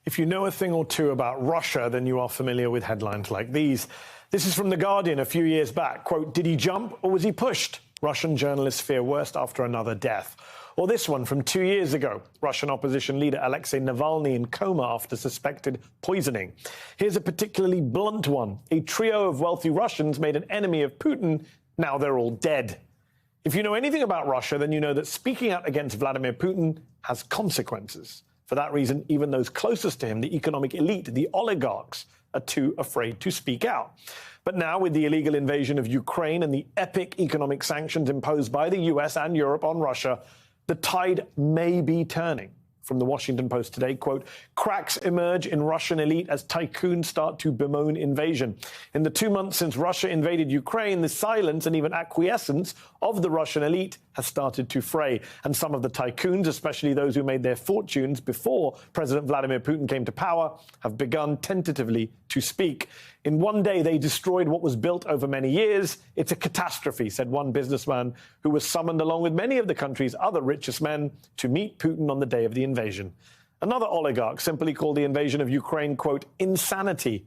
If you know a thing or two about Russia, then you are familiar with headlines like these. This is from The Guardian a few years back. Quote, did he jump or was he pushed? Russian journalists fear worst after another death. Or this one from 2 years ago. Russian opposition leader Alexei Navalny in coma after suspected poisoning. Here's a particularly blunt one. A trio of wealthy Russians made an enemy of Putin. Now they're all dead. If you know anything about Russia, then you know that speaking out against Vladimir Putin has consequences. For that reason, even those closest to him, the economic elite, the oligarchs, are too afraid to speak out. But now, with the illegal invasion of Ukraine and the epic economic sanctions imposed by the US and Europe on Russia, the tide may be turning. From the Washington Post today, quote, cracks emerge in Russian elite as tycoons start to bemoan invasion. In the 2 months since Russia invaded Ukraine, the silence and even acquiescence of the Russian elite has started to fray. And some of the tycoons, especially those who made their fortunes before President Vladimir Putin came to power, have begun tentatively to speak. In one day, they destroyed what was built over many years. It's a catastrophe, said one businessman who was summoned along with many of the country's other richest men to meet Putin on the day of the invasion. Another oligarch simply called the invasion of Ukraine, quote, insanity.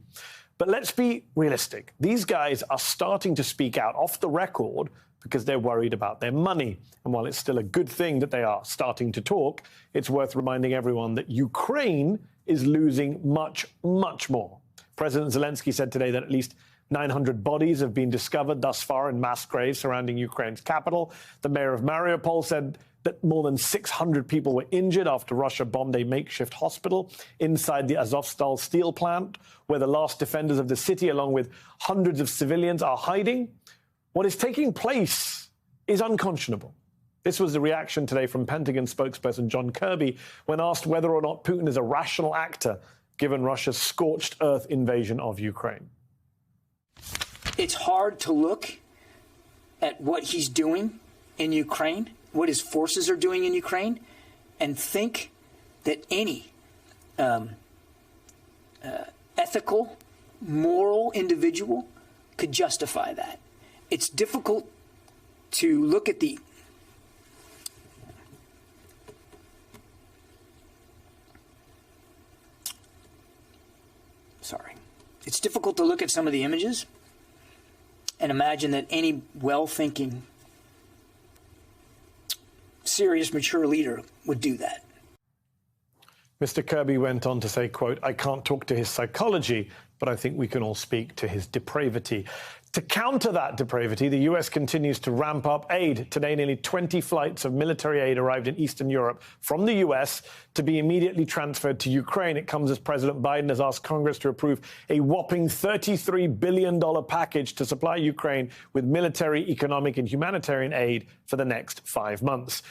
But let's be realistic. These guys are starting to speak out off the record because they're worried about their money. And while it's still a good thing that they are starting to talk, it's worth reminding everyone that Ukraine is losing much, much more. President Zelensky said today that at least 900 bodies have been discovered thus far in mass graves surrounding Ukraine's capital. The mayor of Mariupol said that more than 600 people were injured after Russia bombed a makeshift hospital inside the Azovstal steel plant, where the last defenders of the city, along with hundreds of civilians, are hiding. What is taking place is unconscionable. This was the reaction today from Pentagon spokesperson John Kirby when asked whether or not Putin is a rational actor given Russia's scorched earth invasion of Ukraine. It's hard to look at what he's doing in Ukraine, what his forces are doing in Ukraine, and think that any ethical, moral individual could justify that. It's difficult to look at the It's difficult to look at some of the images and imagine that any well-thinking, serious, mature leader would do that. Mr. Kirby went on to say, quote, I can't talk to his psychology, but I think we can all speak to his depravity. To counter that depravity, the US continues to ramp up aid. Today, nearly 20 flights of military aid arrived in Eastern Europe from the US to be immediately transferred to Ukraine. It comes as President Biden has asked Congress to approve a whopping $33 billion package to supply Ukraine with military, economic, and humanitarian aid for the next 5 months.